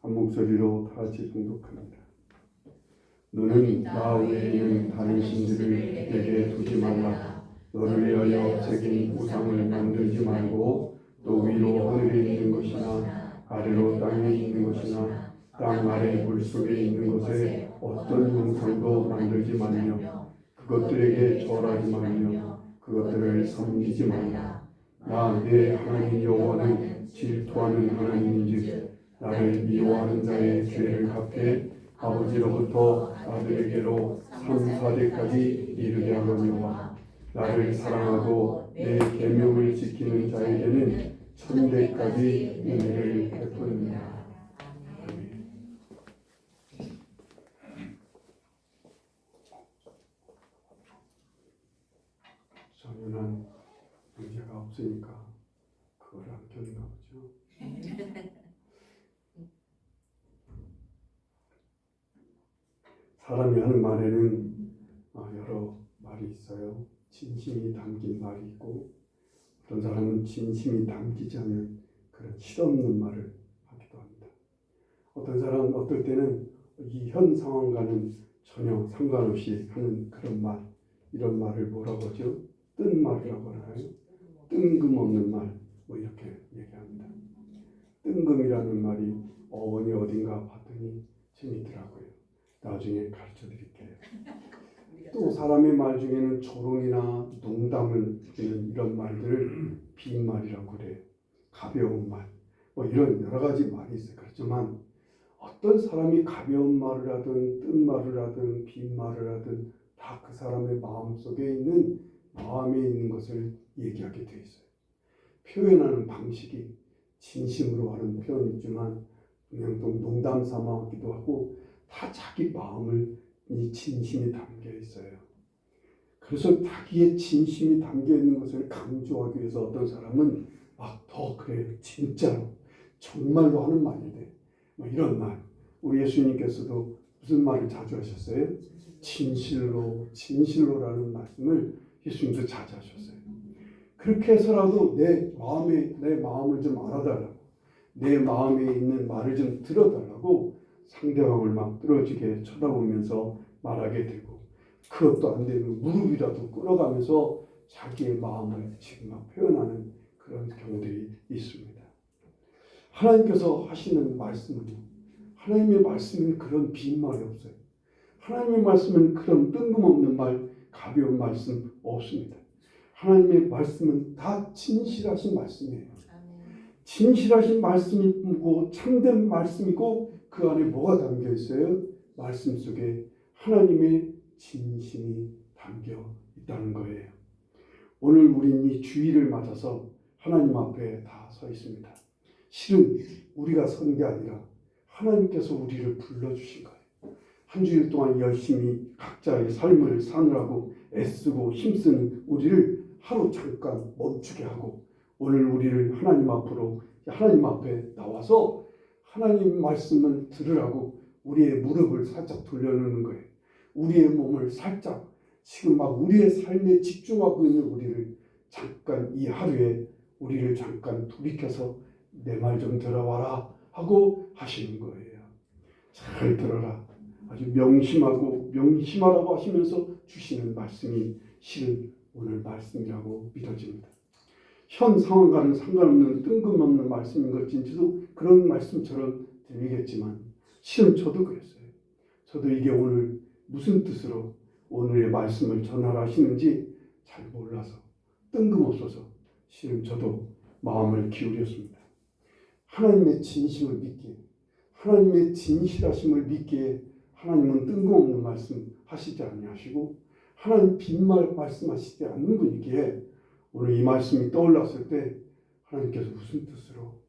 한 목소리로 다 같이 봉독합니다. 너는 나 외에는 다른 신들을 내게 두지 말라. 너를 위하여 새긴 우상을 만들지 말고 또 위로 하늘에 있는 것이나 아래로 땅에 있는 것이나 땅 아래 물속에 있는 것에 어떤 형상도 만들지 말며 그것들에게 절하지 말며 그것들을 섬기지 말라. 나 내 하나님 여호와는 질투하는 하나님인즉 나를 미워하는 자의 죄를 갚해 아버지로부터 아들에게로 3,4대까지 이르게 하거니와 나를 사랑하고 내 계명을 지키는 자에게는 1,000대까지 은혜를 베푸느니라. 전혀 문제가 없으니까 그걸 안 켰나 보죠. 사람이 하는 말에는 여러 말이 있어요. 진심이 담긴 말이 있고 어떤 사람은 진심이 담기지 않는 그런 실없는 말을 하기도 합니다. 어떤 사람은 어떨 때는 이 현 상황과는 전혀 상관없이 하는 그런 말, 이런 말을 뭐라고 하죠? 뜬 말이라고 하나요? 뜬금없는 말, 뭐 이렇게 얘기합니다. 뜬금이라는 말이 어원이 어딘가 봤더니 재밌더라고요. 나중에 가르쳐 드릴게요. 또 사람의 말 중에는 조롱이나 농담을 주는 이런 말들을 빈말이라고 그래요. 가벼운 말, 뭐 이런 여러 가지 말이 있어요. 그렇지만 어떤 사람이 가벼운 말을 하든 뜬 말을 하든 빈말을 하든 다 그 사람의 마음속에 있는 마음에 있는 것을 얘기하게 돼 있어요. 표현하는 방식이 진심으로 하는 표현이 있지만 그냥 또 농담 삼아 하기도 하고 다 자기 마음을 이 진심이 담겨 있어요. 그래서 자기의 진심이 담겨 있는 것을 강조하기 위해서 어떤 사람은 막 더 그래 진짜로 정말로 하는 말인데 뭐 이런 말. 우리 예수님께서도 무슨 말을 자주 하셨어요? 진실로 진실로라는 말씀을 예수님도 자주 하셨어요. 그렇게 해서라도 내 마음을 좀 알아달라고, 내 마음에 있는 말을 좀 들어달라고 상대방을 막 뚫어지게 쳐다보면서 말하게 되고, 그것도 안 되면 무릎이라도 꿇어가면서 자기의 마음을 지금 막 표현하는 그런 경우들이 있습니다. 하나님께서 하시는 말씀은요, 하나님의 말씀은 그런 빈말이 없어요. 하나님의 말씀은 그런 뜬금없는 말, 가벼운 말씀 없습니다. 하나님의 말씀은 다 진실하신 말씀이에요. 진실하신 말씀이고 참된 말씀이고 그 안에 뭐가 담겨 있어요? 말씀 속에 하나님의 진심이 담겨 있다는 거예요. 오늘 우리는 이 주일을 맞아서 하나님 앞에 다 서 있습니다. 실은 우리가 선 게 아니라 하나님께서 우리를 불러주신 거예요. 한 주일 동안 열심히 각자의 삶을 사느라고 애쓰고 힘쓰는 우리를 하루 잠깐 멈추게 하고 오늘 우리를 하나님 앞에 나와서 하나님 말씀을 들으라고 우리의 무릎을 살짝 돌려놓는 거예요. 우리의 몸을 살짝 지금 막 우리의 삶에 집중하고 있는 우리를 잠깐 이 하루에 우리를 잠깐 돌이켜서 내 말 좀 들어봐라 하고 하시는 거예요. 잘 들어라. 아주 명심하라고 하시면서 주시는 말씀이 실은 오늘 말씀이라고 믿어집니다. 현 상황과는 상관없는 뜬금없는 말씀인 것인지도 그런 말씀처럼 들리겠지만 실은 저도 그랬어요. 저도 이게 오늘 무슨 뜻으로 오늘의 말씀을 전하라 하시는지 잘 몰라서 뜬금없어서 실은 저도 마음을 기울였습니다. 하나님의 진심을 믿기에, 하나님의 진실하심을 믿기에 하나님은 뜬금없는 말씀 하시지 아니하시고 하나님 빈말 말씀하시지 않는 분이기에 오늘 이 말씀이 떠올랐을 때 하나님께서 무슨 뜻으로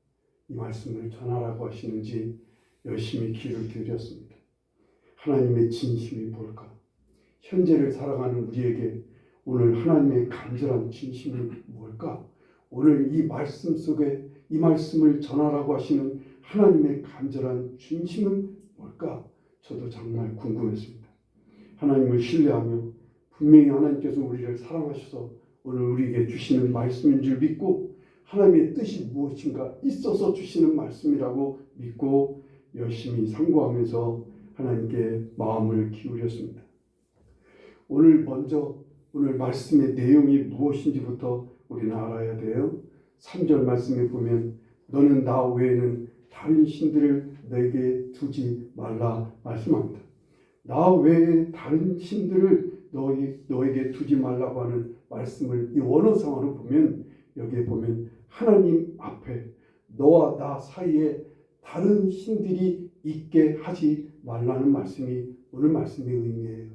이 말씀을 전하라고 하시는지 열심히 귀를 기울였습니다. 하나님의 진심이 뭘까? 현재를 살아가는 우리에게 오늘 하나님의 간절한 진심이 뭘까? 오늘 이 말씀 속에 이 말씀을 전하라고 하시는 하나님의 간절한 진심은 뭘까? 저도 정말 궁금했습니다. 하나님을 신뢰하며 분명히 하나님께서 우리를 사랑하셔서 오늘 우리에게 주시는 말씀인 줄 믿고 하나님의 뜻이 무엇인가 있어서 주시는 말씀이라고 믿고 열심히 상고하면서 하나님께 마음을 기울였습니다. 오늘 말씀의 내용이 무엇인지부터 우리는 알아야 돼요. 3절 말씀에 보면 너는 나 외에는 다른 신들을 내게 두지 말라 말씀합니다. 나 외에 다른 신들을 너에게 두지 말라고 하는 말씀을 이 원어상으로 보면 여기에 보면 하나님 앞에 너와 나 사이에 다른 신들이 있게 하지 말라는 말씀이 오늘 말씀의 의미예요.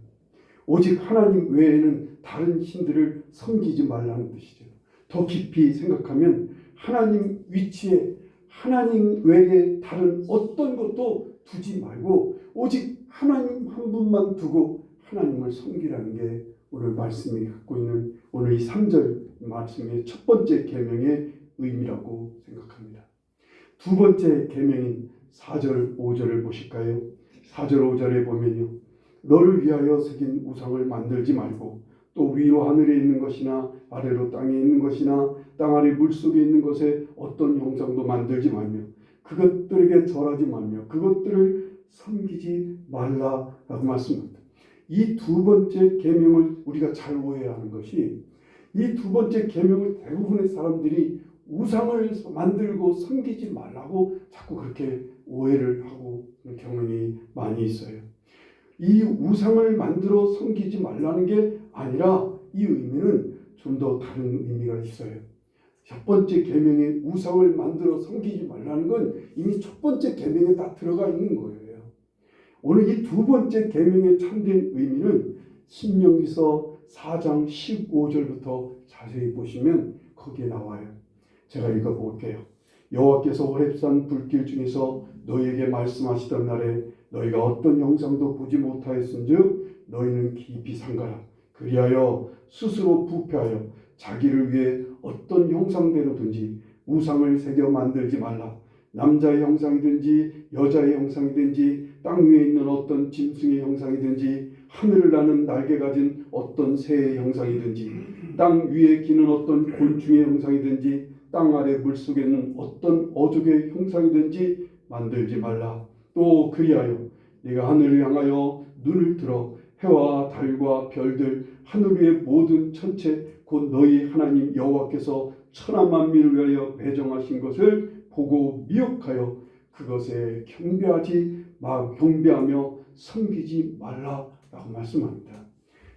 오직 하나님 외에는 다른 신들을 섬기지 말라는 뜻이죠. 더 깊이 생각하면 하나님 위치에 하나님 외에 다른 어떤 것도 두지 말고 오직 하나님 한 분만 두고 하나님을 섬기라는 게 오늘 말씀이 갖고 있는 오늘 이 3절 말씀의 첫 번째 계명의 의미라고 생각합니다. 두 번째 계명인 4절 5절을 보실까요? 4절 5절에 보면요. 너를 위하여 새긴 우상을 만들지 말고 또 위로 하늘에 있는 것이나 아래로 땅에 있는 것이나 땅 아래 물속에 있는 것에 어떤 형상도 만들지 말며 그것들에게 절하지 말며 그것들을 섬기지 말라라고 말씀합니다. 이 두 번째 계명을 우리가 잘 오해하는 것이 이 두 번째 계명을 대부분의 사람들이 우상을 만들고 섬기지 말라고 자꾸 그렇게 오해를 하고 그런 경험이 많이 있어요. 이 우상을 만들어 섬기지 말라는 게 아니라 이 의미는 좀 더 다른 의미가 있어요. 첫 번째 계명에 우상을 만들어 섬기지 말라는 건 이미 첫 번째 계명에 다 들어가 있는 거예요. 오늘 이 두 번째 계명의 참된 의미는 신명기서 4장 15절부터 자세히 보시면 거기에 나와요. 제가 읽어볼게요. 여호와께서 호렙산 불길 중에서 너희에게 말씀하시던 날에 너희가 어떤 형상도 보지 못하였은즉 너희는 깊이 삼가라. 그리하여 스스로 부패하여 자기를 위해 어떤 형상대로든지 우상을 새겨 만들지 말라. 남자의 형상이든지 여자의 형상이든지 땅 위에 있는 어떤 짐승의 형상이든지 하늘을 나는 날개 가진 어떤 새의 형상이든지 땅 위에 기는 어떤 곤충의 형상이든지 땅 아래 물속에 있는 어떤 어족의 형상이든지 만들지 말라. 또 그리하여 네가 하늘을 향하여 눈을 들어 해와 달과 별들 하늘 위의 모든 천체 곧 너희 하나님 여호와께서 천하 만민을 위하여 배정하신 것을 보고 미혹하여 그것에 경배하며 섬기지 말라라고 말씀합니다.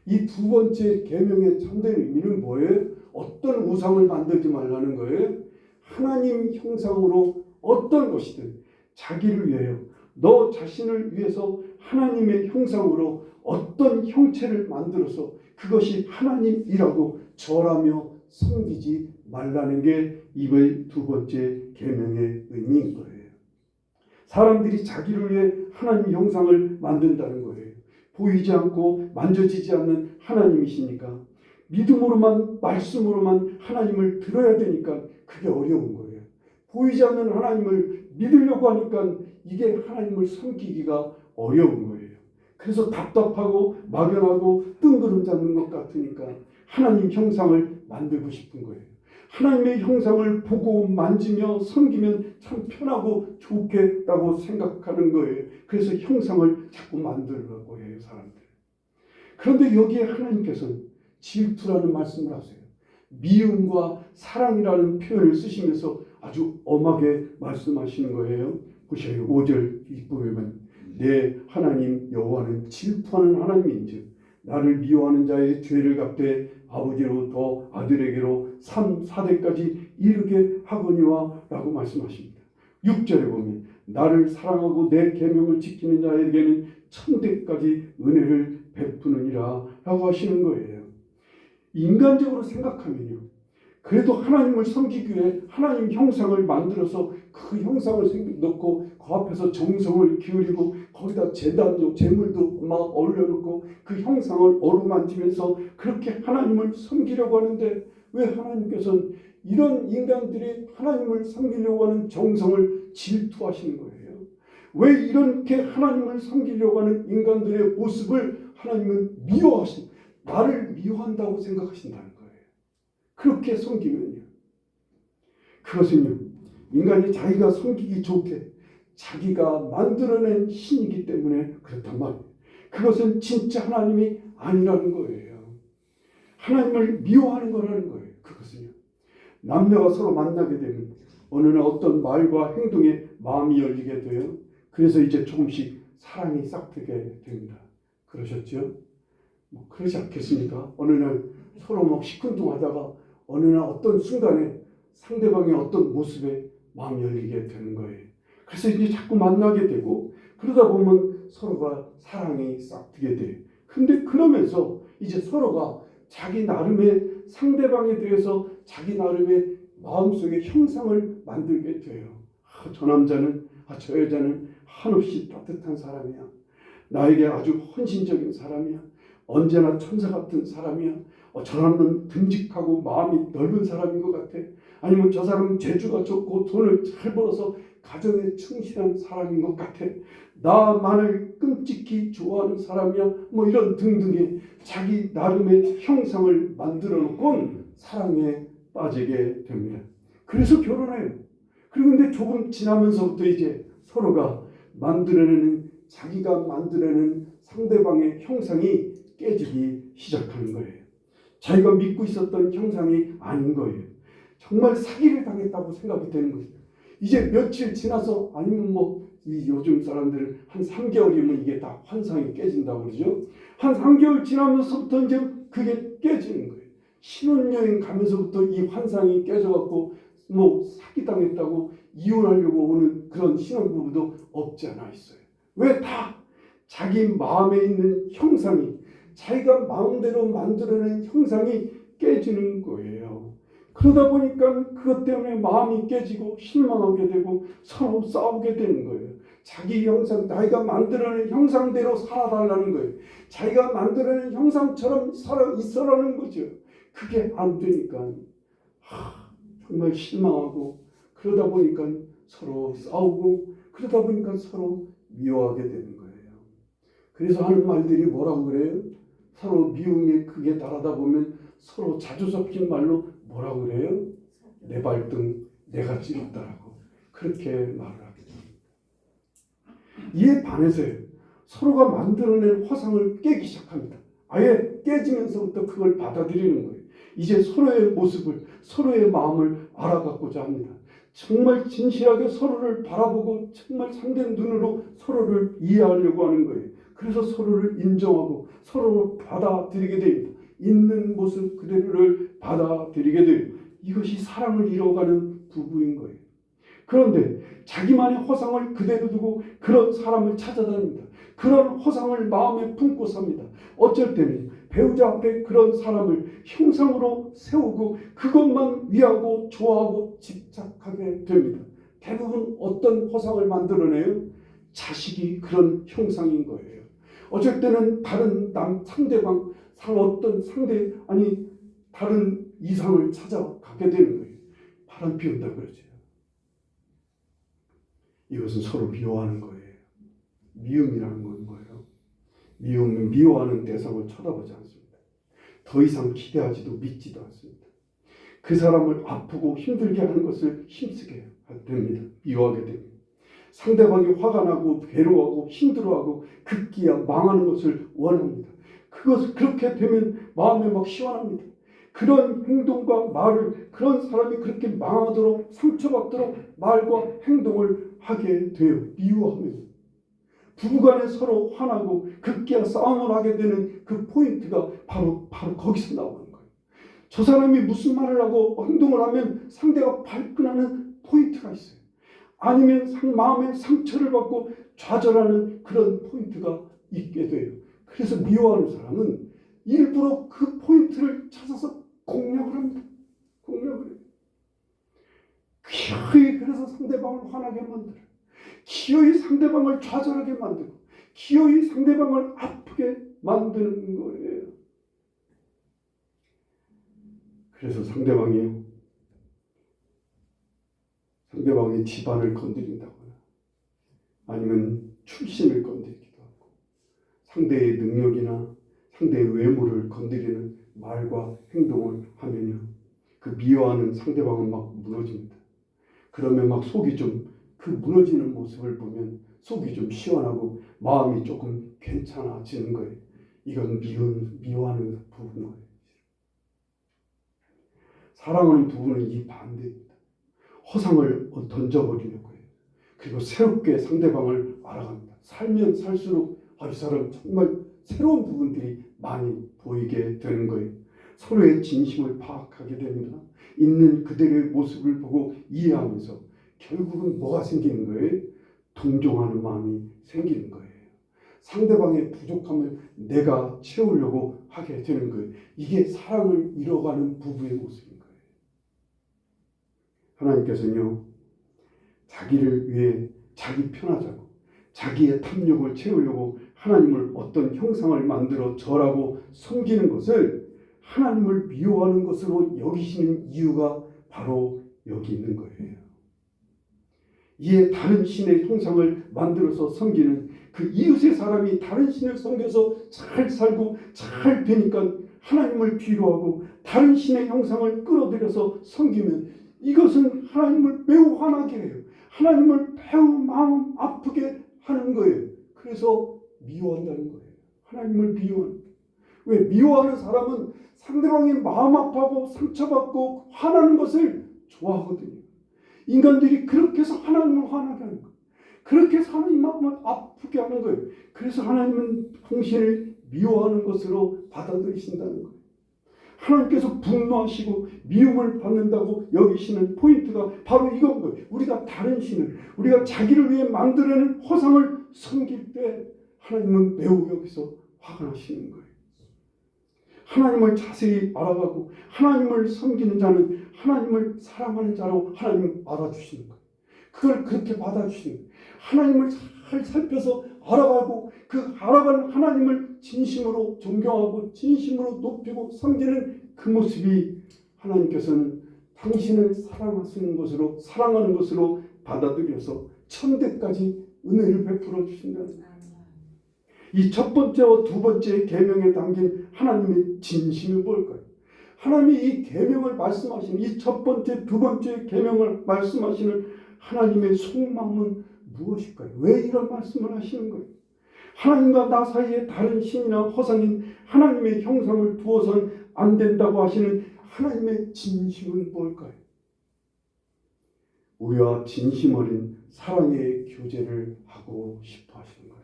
이 두 번째 계명의 참된 의미는 뭐예요? 어떤 우상을 만들지 말라는 거예요. 하나님 형상으로 어떤 것이든 자기를 위하여 너 자신을 위해서 하나님의 형상으로 어떤 형체를 만들어서 그것이 하나님이라고 절하며 섬기지 말라는 게 이의 두 번째 계명의 의미인 거예요. 사람들이 자기를 위해 하나님 형상을 만든다는 거예요. 보이지 않고 만져지지 않는 하나님이시니까 믿음으로만 말씀으로만 하나님을 들어야 되니까 그게 어려운 거예요. 보이지 않는 하나님을 믿으려고 하니까 이게 하나님을 섬기기가 어려운 거예요. 그래서 답답하고 막연하고 뜬구름 잡는 것 같으니까 하나님 형상을 만들고 싶은 거예요. 하나님의 형상을 보고 만지며 섬기면 참 편하고 좋겠다고 생각하는 거예요. 그래서 형상을 자꾸 만들려고 해요, 사람들. 그런데 여기에 하나님께서는 질투라는 말씀을 하세요. 미움과 사랑이라는 표현을 쓰시면서 아주 엄하게 말씀하시는 거예요. 보세요. 5절 뒷부분은 내 하나님 여호와는 질투하는 하나님인즉 나를 미워하는 자의 죄를 갚되 아버지로부터 아들에게로 3, 4대까지 이르게 하거니와 라고 말씀하십니다. 6절에 보면 나를 사랑하고 내 계명을 지키는 자에게는 천대까지 은혜를 베푸느니라 라고 하시는 거예요. 인간적으로 생각하면요, 그래도 하나님을 섬기기 위해 하나님 형상을 만들어서 그 형상을 넣고 그 앞에서 정성을 기울이고 거기다 제단도 제물도 막 올려놓고 그 형상을 어루만지면서 그렇게 하나님을 섬기려고 하는데 왜 하나님께서는 이런 인간들이 하나님을 섬기려고 하는 정성을 질투하시는 거예요? 왜 이렇게 하나님을 섬기려고 하는 인간들의 모습을 하나님은 미워하신, 나를 미워한다고 생각하신다는 거예요. 그렇게 섬기면요, 그것은요 인간이 자기가 섬기기 좋게 자기가 만들어낸 신이기 때문에 그렇단 말이에요. 그것은 진짜 하나님이 아니라는 거예요. 하나님을 미워하는 거라는 거예요. 그것은요. 남녀가 서로 만나게 되면 어느 날 어떤 말과 행동에 마음이 열리게 돼요. 그래서 이제 조금씩 사랑이 싹트게 됩니다. 그러셨죠? 뭐 그러지 않겠습니까? 어느 날 서로 막 시큰둥하다가 어느 날 어떤 순간에 상대방의 어떤 모습에 마음이 열리게 되는 거예요. 그래서 이제 자꾸 만나게 되고 그러다 보면 서로가 사랑이 싹트게 돼요. 근데 그러면서 이제 서로가 자기 나름의 상대방에 대해서 자기 나름의 마음속에 형상을 만들게 돼요. 저 남자는, 저 여자는 한없이 따뜻한 사람이야. 나에게 아주 헌신적인 사람이야. 언제나 천사 같은 사람이야. 저 사람은 듬직하고 마음이 넓은 사람인 것 같아. 아니면 저 사람은 재주가 좋고 돈을 잘 벌어서 가정에 충실한 사람인 것 같아. 나만을 끔찍히 좋아하는 사람이야. 뭐 이런 등등의 자기 나름의 형상을 만들어 놓고 사랑에 빠지게 됩니다. 그래서 결혼해요. 그리고 근데 조금 지나면서부터 이제 서로가 만들어내는 자기가 만들어내는 상대방의 형상이 깨지기 시작하는 거예요. 자기가 믿고 있었던 형상이 아닌 거예요. 정말 사기를 당했다고 생각이 되는 거예요. 이제 며칠 지나서 아니면 이 요즘 사람들은 한 3개월이면 이게 다 환상이 깨진다고 그러죠. 한 3개월 지나면서부터 이제 그게 깨지는 거예요. 신혼여행 가면서부터 이 환상이 깨져갖고 사기당했다고 이혼하려고 오는 그런 신혼부부도 없지 않아 있어요. 왜? 다 자기 마음에 있는 형상이 자기가 마음대로 만들어낸 형상이 깨지는 거예요. 그러다 보니까 그것 때문에 마음이 깨지고 실망하게 되고 서로 싸우게 되는 거예요. 자기 형상, 자기가 만들어낸 형상대로 살아달라는 거예요. 자기가 만들어낸 형상처럼 살아 있어라는 거죠. 그게 안 되니까 정말 실망하고 그러다 보니까 서로 싸우고 그러다 보니까 서로 미워하게 되는 거예요. 그래서 하는 말들이 뭐라고 그래요? 서로 미움에 극에 달하다 보면 서로 자주 섞인 말로 뭐라고 그래요? 내 발등 내가 찌른다라고 그렇게 말을 하게 됩니다. 이에 반해서요. 서로가 만들어낸 화상을 깨기 시작합니다. 아예 깨지면서부터 그걸 받아들이는 거예요. 이제 서로의 모습을 서로의 마음을 알아가고자 합니다. 정말 진실하게 서로를 바라보고 정말 참된 눈으로 서로를 이해하려고 하는 거예요. 그래서 서로를 인정하고 서로를 받아들이게 됩니다. 있는 모습 그대로를 받아들이게 돼요. 이것이 사랑을 이뤄가는 부부인 거예요. 그런데 자기만의 허상을 그대로 두고 그런 사람을 찾아다닙니다. 그런 허상을 마음에 품고 삽니다. 어쩔 때는 배우자 앞에 그런 사람을 형상으로 세우고 그것만 위하고 좋아하고 집착하게 됩니다. 대부분 어떤 허상을 만들어내요? 자식이 그런 형상인 거예요. 어쩔 때는 다른 상대방, 다른 이상을 찾아가게 되는 거예요. 바람 피운다 그러죠. 이것은 서로 미워하는 거예요. 미움이라는 건 뭐예요? 미움은 미워하는 대상을 쳐다보지 않습니다. 더 이상 기대하지도 믿지도 않습니다. 그 사람을 아프고 힘들게 하는 것을 힘쓰게 됩니다. 미워하게 됩니다. 상대방이 화가 나고 괴로워하고 힘들어하고 급기야 망하는 것을 원합니다. 그렇게 되면 마음에 막 시원합니다. 그런 행동과 말을 그런 사람이 그렇게 망하도록 상처받도록 말과 행동을 하게 돼요. 미워하면 부부간에 서로 화나고 급기야 싸움을 하게 되는 그 포인트가 바로 거기서 나오는 거예요. 저 사람이 무슨 말을 하고 행동을 하면 상대가 발끈하는 포인트가 있어요. 아니면 마음에 상처를 받고 좌절하는 그런 포인트가 있게 돼요. 그래서 미워하는 사람은 일부러 그 포인트를 찾아서 공략을 합니다. 공략을 해요. 기어이 그래서 상대방을 화나게 만들어요. 기어이 상대방을 좌절하게 만들고 기어이 상대방을 아프게 만드는 거예요. 그래서 상대방의 집안을 건드린다거나 아니면 출신을 건드리기도 하고 상대의 능력이나 상대의 외모를 건드리는 말과 행동을 하면요. 그 미워하는 상대방은 막 무너집니다. 그러면 막 속이 좀 그 무너지는 모습을 보면 속이 좀 시원하고 마음이 조금 괜찮아지는 거예요. 이건 미워하는 부부인 거예요. 사랑하는 부부는 이 반대입니다. 허상을 던져버리려고 해요. 그리고 새롭게 상대방을 알아갑니다. 살면 살수록 이 사람 정말 새로운 부분들이 많이 보이게 되는 거예요. 서로의 진심을 파악하게 됩니다. 있는 그들의 모습을 보고 이해하면서 결국은 뭐가 생기는 거예요? 동정하는 마음이 생기는 거예요. 상대방의 부족함을 내가 채우려고 하게 되는 거예요. 이게 사랑을 이뤄가는 부부의 모습인 거예요. 하나님께서는요, 자기를 위해 자기 편하자고 자기의 탐욕을 채우려고 하나님을 어떤 형상을 만들어 절하고 섬기는 것을 하나님을 미워하는 것으로 여기시는 이유가 바로 여기 있는 거예요. 이에 다른 신의 형상을 만들어서 섬기는 그 이웃의 사람이 다른 신을 섬겨서 잘 살고 잘 되니까 하나님을 뒤로하고 다른 신의 형상을 끌어들여서 섬기면 이것은 하나님을 매우 화나게 해요. 하나님을 매우 마음 아프게 하는 거예요. 그래서 미워한다는 거예요. 하나님을 미워하는. 왜? 미워하는 사람은 상대방이 마음 아파하고 상처받고 화나는 것을 좋아하거든요. 인간들이 그렇게 해서 하나님을 화나게 하는 거예요. 그렇게 해서 하나님 마음을 아프게 하는 거예요. 그래서 하나님은 당신을 미워하는 것으로 받아들이신다는 거예요. 하나님께서 분노하시고 미움을 받는다고 여기시는 포인트가 바로 이건 거예요. 우리가 다른 신을, 우리가 자기를 위해 만들어낸 허상을 섬길 때 하나님은 매우 여기서 화가 나시는 거예요. 하나님을 자세히 알아가고 하나님을 섬기는 자는 하나님을 사랑하는 자로 하나님 알아주시는 거예요. 그걸 그렇게 받아주시는 거예요. 하나님을 잘 살펴서 알아가고 그 알아가는 하나님을 진심으로 존경하고 진심으로 높이고 섬기는 그 모습이 하나님께서는 당신을 사랑하는 것으로 받아들여서 천대까지 은혜를 베풀어 주신다는 거예요. 이 첫 번째와 두 번째 계명에 담긴 하나님의 진심이 뭘까요? 하나님이 이 계명을 말씀하시는 이 첫 번째, 두 번째 계명을 말씀하시는 하나님의 속마음은 무엇일까요? 왜 이런 말씀을 하시는 거예요? 하나님과 나 사이에 다른 신이나 허상인 하나님의 형상을 두어서는 안 된다고 하시는 하나님의 진심은 뭘까요? 우리와 진심 어린 사랑의 교제를 하고 싶어 하시는 거예요.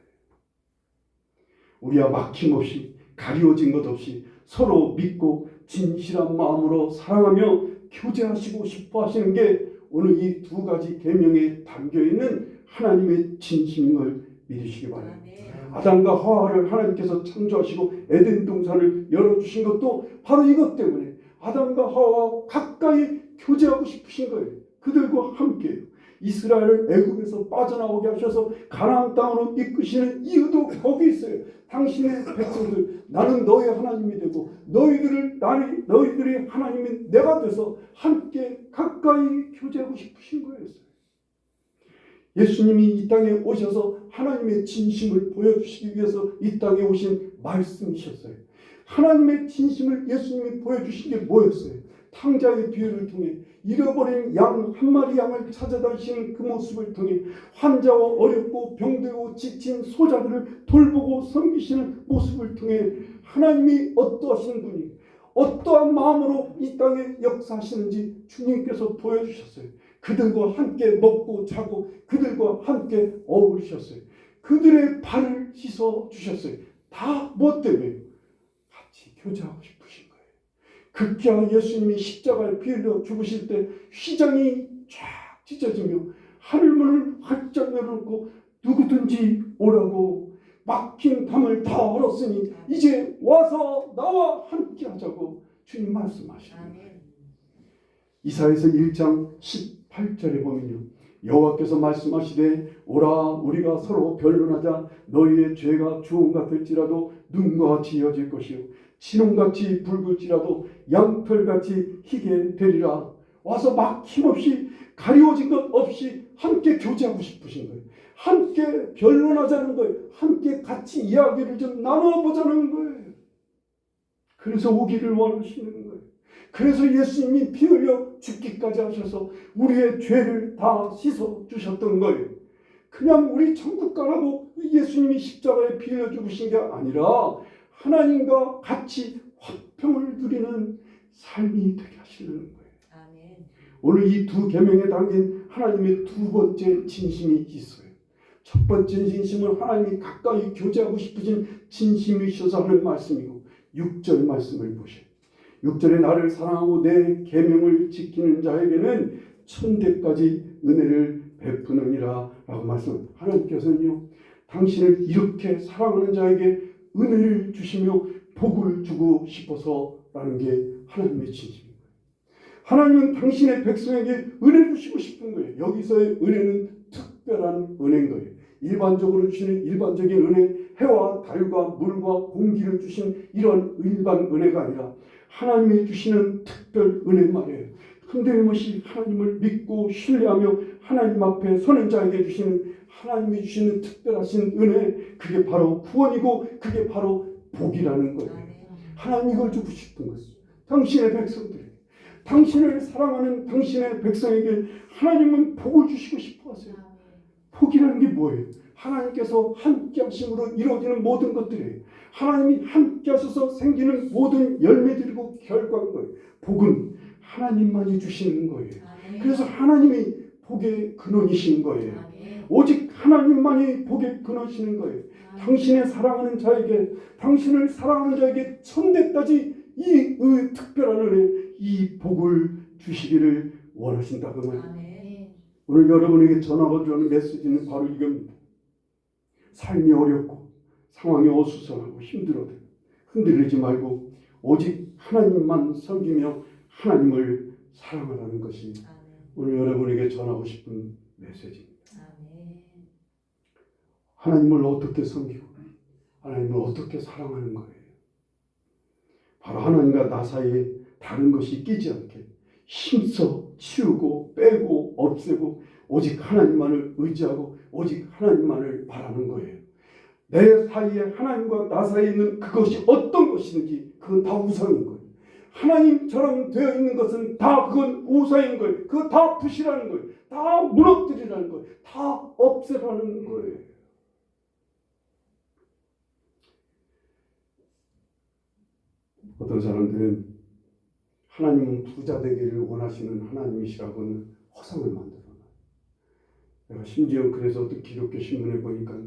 우리와 막힘없이 가리워진 것 없이 서로 믿고 진실한 마음으로 사랑하며 교제하시고 싶어 하시는 게 오늘 이 두 가지 계명에 담겨있는 하나님의 진심인 걸 믿으시기 바랍니다. 아담과 하와를 하나님께서 창조하시고 에덴 동산을 열어주신 것도 바로 이것 때문에 아담과 하와와 가까이 교제하고 싶으신 거예요. 그들과 함께 이스라엘을 애굽에서 빠져나오게 하셔서 가나안 땅으로 이끄시는 이유도 거기 있어요. 당신의 백성들, 나는 너의 하나님이 되고 너희들이 하나님인 내가 돼서 함께 가까이 교제하고 싶으신 거였어요. 예수님이 이 땅에 오셔서 하나님의 진심을 보여주시기 위해서 이 땅에 오신 말씀이셨어요. 하나님의 진심을 예수님이 보여주신 게 뭐였어요? 탕자의 비유를 통해 잃어버린 양 한 마리 양을 찾아다니시는 그 모습을 통해 환자와 어렵고 병들고 지친 소자들을 돌보고 섬기시는 모습을 통해 하나님이 어떠하신 분이 어떠한 마음으로 이 땅에 역사하시는지 주님께서 보여주셨어요. 그들과 함께 먹고 자고 그들과 함께 어울리셨어요. 그들의 발을 씻어 주셨어요. 다 뭐 때문에? 같이 교제하고 싶으신 거예요. 급기야 예수님이 십자가에 피 흘려 죽으실 때 휘장이 쫙 찢어지며 하늘문을 활짝 열어놓고 누구든지 오라고 막힌 담을 다 얼었으니 이제 와서 나와 함께 하자고 주님 말씀하십니다. 이사야서 1장 18절에 보면요, 여호와께서 말씀하시되 오라 우리가 서로 변론하자. 너희의 죄가 주홍 같을지라도 눈과 같이 이어질 것이요 진홍같이 붉을지라도 양털같이 희게 되리라. 와서 막힘없이 가리워진 것 없이 함께 교제하고 싶으신 거예요. 함께 변론하자는 거예요. 함께 같이 이야기를 좀 나눠보자는 거예요. 그래서 오기를 원하시는 거예요. 그래서 예수님이 피 흘려 죽기까지 하셔서 우리의 죄를 다 씻어 주셨던 거예요. 그냥 우리 천국 가라고 예수님이 십자가에 피 흘려 죽으신 게 아니라 하나님과 같이 화평을 누리는 삶이 되게 하시는 거예요. 아멘. 오늘 이 두 계명에 담긴 하나님의 두 번째 진심이 있어요. 첫 번째 진심은 하나님이 가까이 교제하고 싶으신 진심이셔서 하는 말씀이고 6절 말씀을 보세요. 6절에 나를 사랑하고 내 계명을 지키는 자에게는 천대까지 은혜를 베푸느니라 라고 말씀. 하나님께서는요, 당신을 이렇게 사랑하는 자에게 은혜를 주시며 복을 주고 싶어서라는 게 하나님의 진심입니다. 하나님은 당신의 백성에게 은혜를 주시고 싶은 거예요. 여기서의 은혜는 특별한 은혜인 거예요. 일반적으로 주시는 일반적인 은혜, 해와 달과 물과 공기를 주신 이런 일반 은혜가 아니라 하나님이 주시는 특별 은혜 말이에요. 흔들림없이 하나님을 믿고 신뢰하며 하나님 앞에 서는 자에게 주시는 하나님이 주시는 특별하신 은혜, 그게 바로 구원이고 그게 바로 복이라는 거예요. 하나님 이걸 주고 싶은 거예요. 당신의 백성들에게, 당신을 사랑하는 당신의 백성에게 하나님은 복을 주시고 싶어 하세요. 복이라는 게 뭐예요? 하나님께서 함께 하심으로 이루어지는 모든 것들이에요. 하나님이 함께 하셔서 생기는 모든 열매들이고 결과인 거예요. 복은 하나님만이 주시는 거예요. 그래서 하나님이 복의 근원이신 거예요. 오직 하나님만이 복의 근원이시는 거예요. 당신의 사랑하는 자에게, 당신을 사랑하는 자에게 천대까지 이 특별한 은혜, 이 복을 주시기를 원하신다고 말입니다. 오늘 여러분에게 전하고 주는 메시지는 바로 이겁니다. 삶이 어렵고 상황이 어수선하고 힘들어도 흔들리지 말고 오직 하나님만 섬기며 하나님을 사랑하라는 것이 오늘 여러분에게 전하고 싶은 메시지입니다. 하나님을 어떻게 섬기고 하나님을 어떻게 사랑하는 거예요. 바로 하나님과 나 사이에 다른 것이 끼지 않게 힘써 치우고 빼고 없애고 오직 하나님만을 의지하고 오직 하나님만을 바라는 거예요. 내 사이에 하나님과 나 사이에 있는 그것이 어떤 것이든지 그건 다 우상인 거예요. 하나님처럼 되어 있는 것은 다 그건 우상인 거예요. 그거 다 부시라는 거예요. 다 무너뜨리라는 거예요. 다 없애라는 거예요. 어떤 사람들은 하나님은 부자 되기를 원하시는 하나님이시라고는 허상을 만들어놔요. 내가 심지어 그래서 또 기독교 신문에 보니까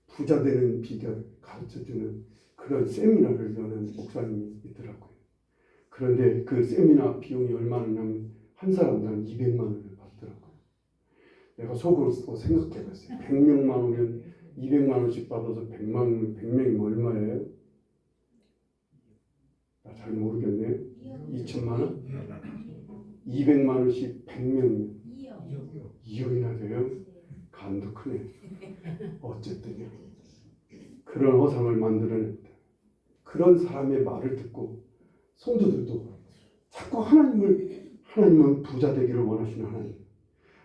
부자 되는 비결 가르쳐주는 그런 세미나를 여는 목사님이 있더라고요. 그런데 그 세미나 비용이 얼마냐면 한 사람당 200만 원을 받더라고요. 내가 속으로 생각해봤어요. 100명만 오면 200만 원씩 받아서 100명이면 얼마예요? 나 잘 모르겠네요. 2천만 원? 200만 원씩 100명이면 2억이나 돼요? 간도 크네. 어쨌든 그런 허상을 만들어냅니다. 그런 사람의 말을 듣고 성도들도 자꾸 하나님은 부자 되기를 원하시는 하나님,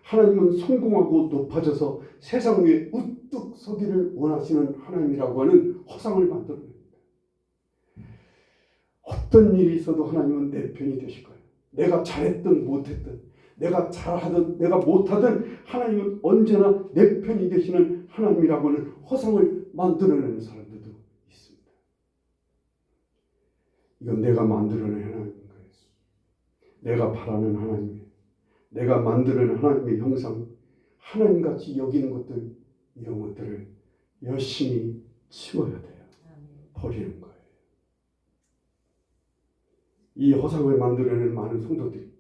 하나님은 성공하고 높아져서 세상 위에 우뚝 서기를 원하시는 하나님이라고 하는 허상을 만들어냅니다. 어떤 일이 있어도 하나님은 내 편이 되실 거예요. 내가 잘했든 못했든, 내가 잘하든 내가 못하든 하나님은 언제나 내 편이 되시는 하나님이라고 하는 허상을 만들어내는 사람들도 있습니다. 이건 내가 만들어낸 하나님인 거예요. 내가 바라는 하나님이에요. 내가 만들어낸 하나님의 형상, 하나님같이 여기는 것들, 이런 것들을 열심히 치워야 돼요. 버리는 거예요. 이 허상을 만들어내는 많은 성도들이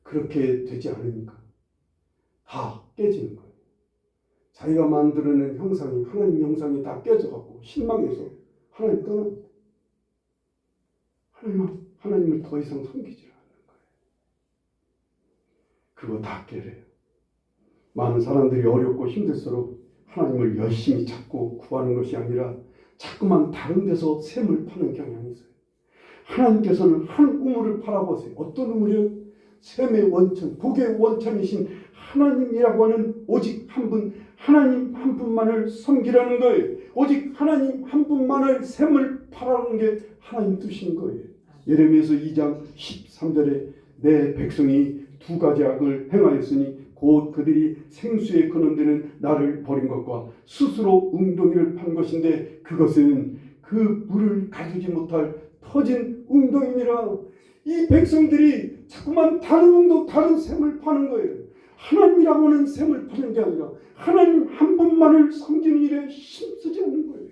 그렇게 되지 않으니까 다 깨지는 거예요. 자기가 만들어낸 형상이, 하나님 형상이 다 깨져갖고 실망해서 하나님 떠납니다. 하나님을 더 이상 섬기지 않는 거예요. 그거 다 깨래요. 많은 사람들이 어렵고 힘들수록 하나님을 열심히 찾고 구하는 것이 아니라 자꾸만 다른 데서 샘을 파는 경향이 있어요. 하나님께서는 한 우물을 바라보세요. 어떤 우물이요? 샘의 원천, 복의 원천이신 하나님이라고 하는 오직 한 분, 하나님 한 분만을 섬기라는 거예요. 오직 하나님 한 분만을 샘을 파라는 게 하나님 뜻인 거예요. 예레미야서 2장 13절에 내 백성이 두 가지 악을 행하였으니 곧 그들이 생수에 근원되는 나를 버린 것과 스스로 웅덩이를 판 것인데 그것은 그 물을 가두지 못할 터진 웅덩이니라. 이 백성들이 자꾸만 다른 웅덩, 다른 샘을 파는 거예요. 하나님이라고 하는 샘을 파는 게 아니라 하나님 한 분만을 섬기는 일에 힘쓰지 않는 거예요.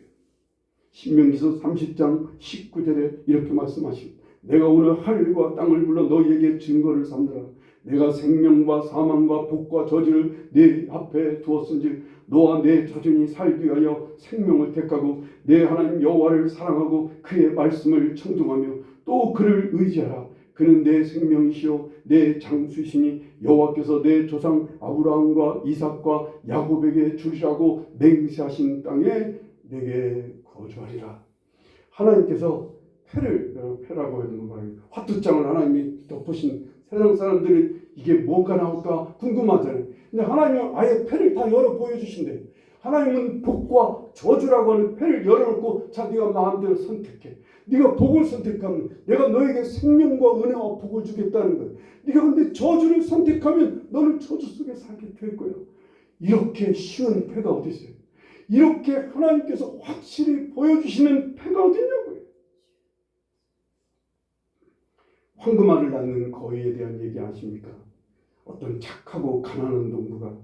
신명기서 30장 19절에 이렇게 말씀하십니다. 내가 오늘 하늘과 땅을 불러 너희에게 증거를 삼느라. 내가 생명과 사망과 복과 저주를 네 앞에 두었은즉 너와 내 자손이 살기 위하여 생명을 택하고 내 하나님 여호와를 사랑하고 그의 말씀을 청종하며 또 그를 의지하라. 그는 내 생명이시요 내 장수시니 여호와께서 내 조상 아브라함과 이삭과 야곱에게 주리라고 맹세하신 땅에 내게 거주하리라. 하나님께서 패라고 하는 말이에요. 화투장을 하나님이 덮으신 세상 사람들은 이게 뭐가 나올까 궁금하잖아요. 근데 하나님은 아예 패를 다 열어 보여주신대요. 하나님은 복과 저주라고 하는 패를 열어놓고 자 네가 마음대로 선택해. 네가 복을 선택하면 내가 너에게 생명과 은혜와 복을 주겠다는 거예요. 네가 근데 저주를 선택하면 너는 저주 속에 살게 될 거예요. 이렇게 쉬운 패가 어디 있어요? 이렇게 하나님께서 확실히 보여주시는 패가 어디냐고요. 황금알을 낳는 거위에 대한 얘기 아십니까? 어떤 착하고 가난한 농부가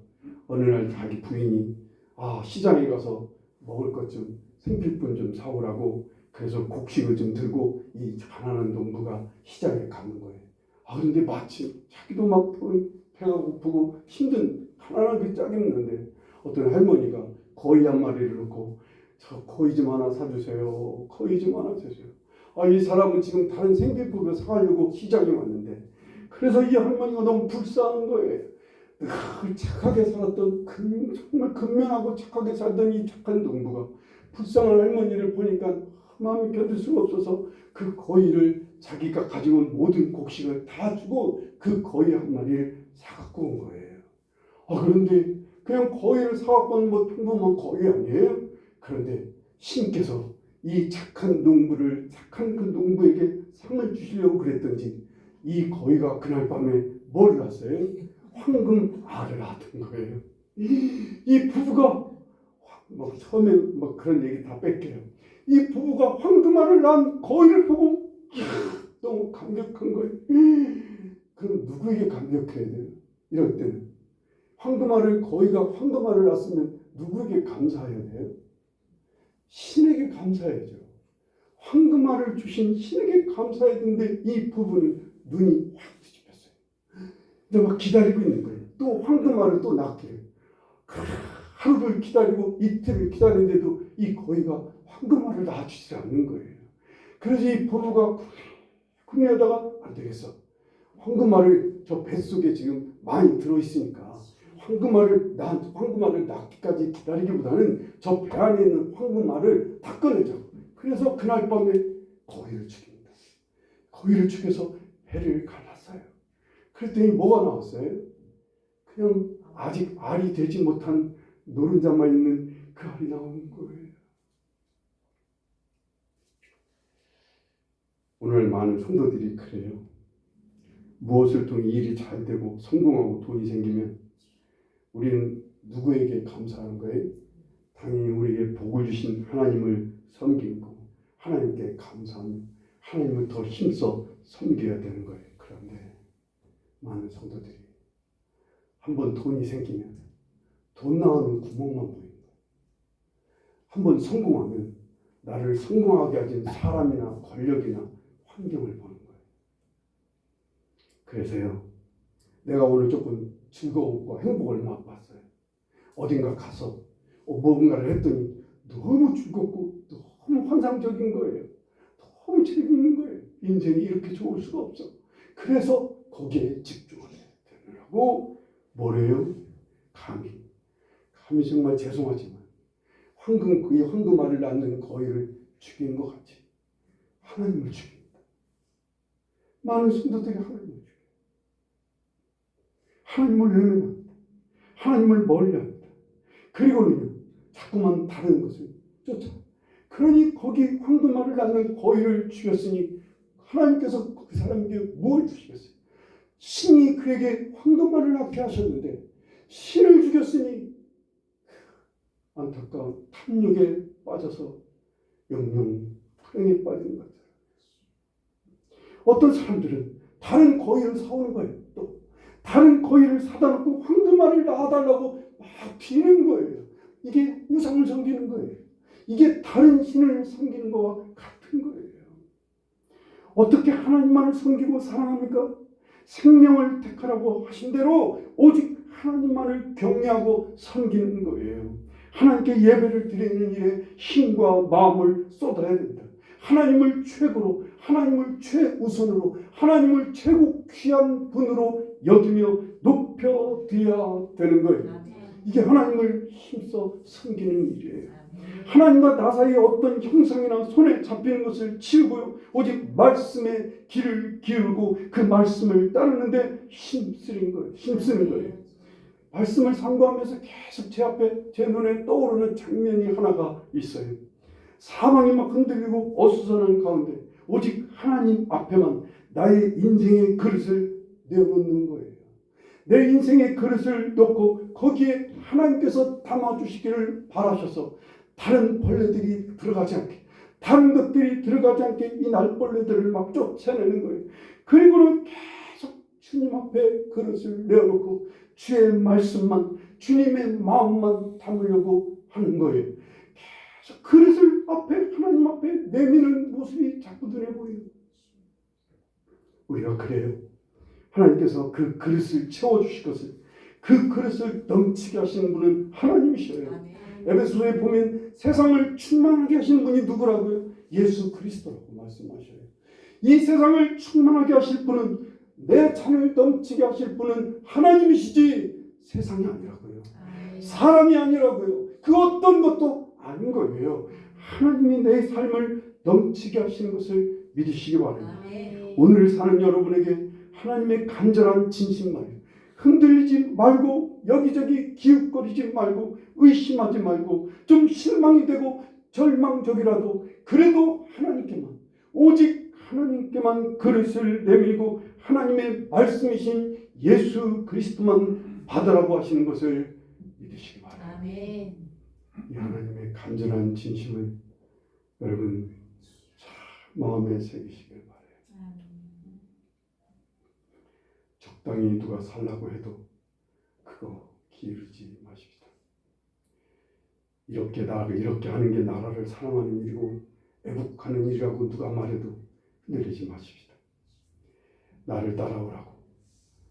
어느 날 자기 부인이 시장에 가서 먹을 것 좀 생필품 좀 사오라고 그래서 곡식을 좀 들고 이 가난한 농부가 시장에 가는 거예요. 그런데 마침 자기도 막 배가 고프고 힘든 가난하게 짝입는데 어떤 할머니가 거위 한 마리를 놓고 저 거위 좀 하나 사주세요. 거위 좀 하나 사주세요. 이 사람은 지금 다른 생필품을 사가려고 시장에 왔는데 그래서 이 할머니가 너무 불쌍한 거예요. 늘 착하게 살았던 정말 근면하고 착하게 살던 이 착한 농부가 불쌍한 할머니를 보니까 마음이 견딜 수가 없어서 그 거위를 자기가 가지고 온 모든 곡식을 다 주고 그 거위 한 마리를 사갖고 온 거예요. 그런데 그냥 거위를 사갖고 온 뭐 평범한 거위 아니에요? 그런데 신께서 이 착한 그 농부에게 상을 주시려고 그랬던지 이 거위가 그날 밤에 뭘 낳았어요? 황금 알을 낳았던 거예요. 이 부부가 처음에 그런 얘기 다 뺄게요. 이 부부가 황금 알을 낳은 거위를 보고 너무 감격한 거예요. 그럼 누구에게 감격해야 돼요? 이럴 때는 거위가 황금 알을 낳았으면 누구에게 감사해야 돼요? 신에게 감사해야죠. 황금알을 주신 신에게 감사해야 되는데 이 부부는 눈이 확 뒤집혔어요. 근데 막 기다리고 있는 거예요. 또 황금알을 또 낳기를. 하루를 기다리고 이틀을 기다리는데도 이 거위가 황금알을 낳아주지 않는 거예요. 그래서 이 부부가 궁리하다가 안 되겠어. 황금알을 저 뱃속에 지금 많이 들어있으니까 황금알을 낳기까지 기다리기보다는 저 배 안에 있는 황금알을 다 꺼내죠. 그래서 그날 밤에 거위를 죽입니다. 거위를 죽여서 배를 갈랐어요. 그랬더니 뭐가 나왔어요? 그냥 아직 알이 되지 못한 노른자만 있는 그 알이 나오는 거예요. 오늘 많은 성도들이 그래요. 무엇을 통해 일이 잘 되고 성공하고 돈이 생기면 우리는 누구에게 감사하는 거예요? 당연히 우리에게 복을 주신 하나님을 섬기고 하나님께 감사하며 하나님을 더 힘써 섬겨야 되는 거예요. 그런데 많은 성도들이 한번 돈이 생기면 돈 나오는 구멍만 보이는 거예요. 한번 성공하면 나를 성공하게 하진 사람이나 권력이나 환경을 보는 거예요. 그래서요, 내가 오늘 조금 즐거움과 행복을 맛봤어요. 어딘가 가서 뭔가를 했더니 너무 즐겁고 너무 환상적인 거예요. 너무 재미있는 거예요. 인생이 이렇게 좋을 수가 없어. 그래서 거기에 집중을 해야 되느라고 뭐래요? 감히 정말 죄송하지만 이 황금알을 낳는 거위를 죽인 것 같이 하나님을 죽입니다. 많은 성도들이 하나님을 죽여요. 하나님을 외면합니다. 하나님을 멀리합니다. 그리고는요, 자꾸만 다른 것을 쫓아. 그러니 거기 황금알을 낳는 거위를 죽였으니 하나님께서 그 사람에게 무엇을 주시겠어요? 신이 그에게 황금알을 낳게 하셨는데 신을 죽였으니 안타까운 탐욕에 빠져서 영영 불행에 빠지는 것들. 어떤 사람들은 다른 거위를 사오는 거예요. 또 다른 거위를 사다 놓고 황금알을 낳아달라고 막 비는 거예요. 이게 우상을 섬기는 거예요. 이게 다른 신을 섬기는 것과 같은 거예요. 어떻게 하나님만을 섬기고 사랑합니까? 생명을 택하라고 하신 대로 오직 하나님만을 경외하고 섬기는 거예요. 하나님께 예배를 드리는 일에 힘과 마음을 쏟아야 된다. 하나님을 최고로, 하나님을 최우선으로, 하나님을 최고 귀한 분으로 여기며 높여드려야 되는 거예요. 이게 하나님을 힘써 섬기는 일이에요. 하나님과 나 사이에 어떤 형상이나 손에 잡히는 것을 치우고요. 오직 말씀에 귀를 기울고 그 말씀을 따르는데 힘쓰는 거예요. 말씀을 상고하면서 계속 제 앞에 제 눈에 떠오르는 장면이 하나가 있어요. 사방이 막 흔들리고 어수선한 가운데 오직 하나님 앞에만 나의 인생의 그릇을 내어놓는 거예요. 내 인생의 그릇을 놓고 거기에 하나님께서 담아주시기를 바라셔서 다른 벌레들이 들어가지 않게, 다른 것들이 들어가지 않게 이 날벌레들을 막 쫓아내는 거예요. 그리고는 계속 주님 앞에 그릇을 내어놓고 주의 말씀만, 주님의 마음만 담으려고 하는 거예요. 계속 그릇을 앞에, 하나님 앞에 내미는 모습이 자꾸 눈에 보여요. 우리가 그래요. 하나님께서 그 그릇을 채워주실 것을, 그 그릇을 넘치게 하시는 분은 하나님이셔요. 에베소서에 보면 세상을 충만하게 하시는 분이 누구라고요? 예수 그리스도라고 말씀하셔요. 이 세상을 충만하게 하실 분은, 내 잔을 넘치게 하실 분은 하나님이시지 세상이 아니라고요. 사람이 아니라고요. 그 어떤 것도 아닌 거예요. 하나님이 내 삶을 넘치게 하시는 것을 믿으시기 바랍니다. 오늘 사는 여러분에게 하나님의 간절한 진심 말이에요. 흔들리지 말고 여기저기 기웃거리지 말고 의심하지 말고 좀 실망이 되고 절망적이라도 그래도 하나님께만, 오직 하나님께만 그릇을 내밀고 하나님의 말씀이신 예수 그리스도만 받으라고 하시는 것을 믿으시기 바랍니다. 아멘. 이 하나님의 간절한 진심을 여러분 마음에 새기시길 바랍니다. 적당히 누가 살라고 해도 그거 기울이지 마십시다. 이렇게 하는 게 나라를 사랑하는 일이고 애국하는 일이라고 누가 말해도 흔들리지 마십시다. 나를 따라오라고,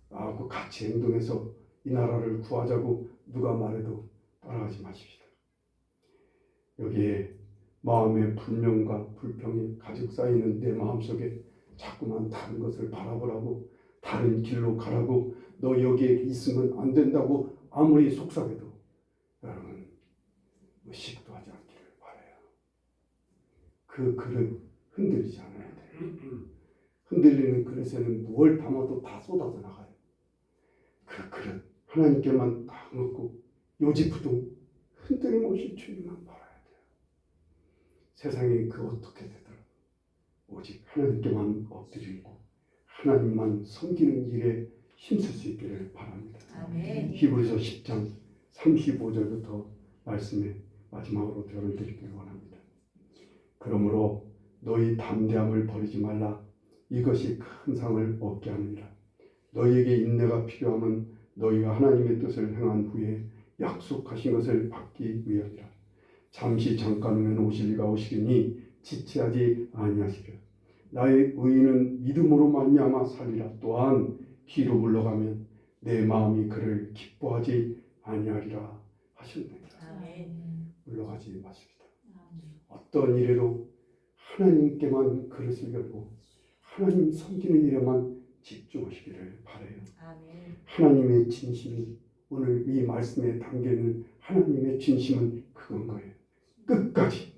나하고 같이 행동해서 이 나라를 구하자고 누가 말해도 따라가지 마십시다. 여기에 마음의 불명과 불평이 가득 쌓이는 내 마음속에 자꾸만 다른 것을 바라보라고, 다른 길로 가라고, 너 여기에 있으면 안 된다고 아무리 속삭여도 여러분 의식도 하지 않기를 바라요. 그 그릇 흔들리지 않아야 돼요. 흔들리는 그릇에는 무엇을 담아도 다 쏟아져 나가요. 그 그릇 하나님께만 딱 놓고 요지부동 흔들림 없이 주님만 바라야 돼요. 세상이 그 어떻게 되더라도 오직 하나님께만 엎드리고 하나님만 섬기는 일에 힘쓸 수 있기를 바랍니다. 아멘. 히브리서 10장 35절부터 말씀의 마지막으로 들어드리기를 원합니다. 그러므로 너희 담대함을 버리지 말라. 이것이 큰 상을 얻게 하느니라. 너희에게 인내가 필요함은 너희가 하나님의 뜻을 행한 후에 약속하신 것을 받기 위함이라. 잠시 잠깐 후면 오실 이가 오시리니 지체하지 아니하시리라. 나의 의인은 믿음으로 말미암아 살리라. 또한 뒤로 물러가면 내 마음이 그를 기뻐하지 아니하리라 하셨느니라. 물러가지 마십시다. 어떤 일에도 하나님께만 그릇을 열고 하나님 섬기는 일에만 집중하시기를 바라요. 하나님의 진심이, 오늘 이 말씀에 담겨있는 하나님의 진심은 그건 거예요. 끝까지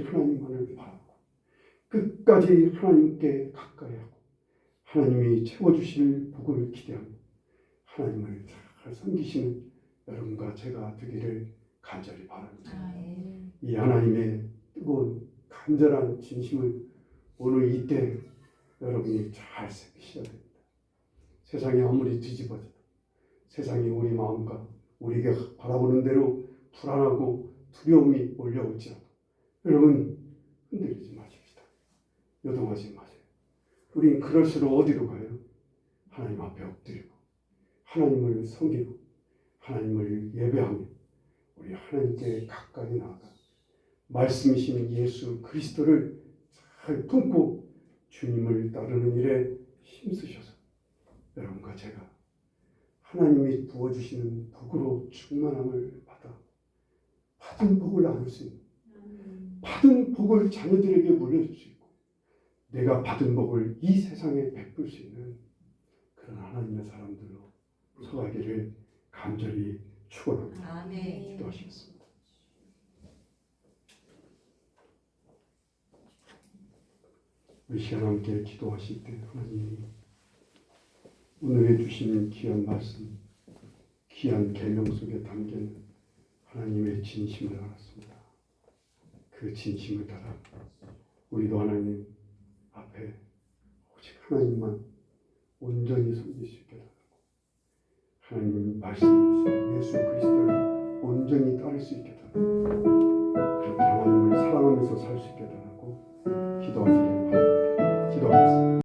하나님만을 바라고 끝까지 하나님께 가까이 하고 하나님이 채워주실 복을 기대하며 하나님을 잘 섬기시는 여러분과 제가 되기를 간절히 바랍니다. 이 하나님의 뜨거운 간절한 진심을 오늘 이때 여러분이 잘 새기셔야 됩니다. 세상이 아무리 뒤집어져도, 세상이 우리 마음과 우리가 바라보는 대로 불안하고 두려움이 몰려올지라도 여러분 흔들리지 마십시다. 요동하지 마세요. 우린 그럴수록 어디로 가요? 하나님 앞에 엎드리고 하나님을 섬기고 하나님을 예배하며 우리 하나님께 가까이 나아가 말씀이신 예수 그리스도를 잘 품고 주님을 따르는 일에 힘쓰셔서 여러분과 제가 하나님이 부어주시는 복으로 충만함을 받아 받은 복을 나눌 수 있는, 받은 복을 자녀들에게 물려줄 수 있고 내가 받은 복을 이 세상에 베풀 수 있는 그런 하나님의 사람들로 서가기를 간절히 축원합니다. 기도하시겠습니다. 우리 시간 함께 기도하실 때 하나님이 오늘 해주시는 귀한 말씀, 귀한 계명 속에 담긴 하나님의 진심을 알았습니다. 그 진심을 따라 우리도 하나님 앞에 오직 하나님만 온전히 섬길 수 있게 하고 하나님 말씀이신 예수 그리스도를 온전히 따를 수 있게 하고 그렇게 하나님을 사랑하면서 살 수 있게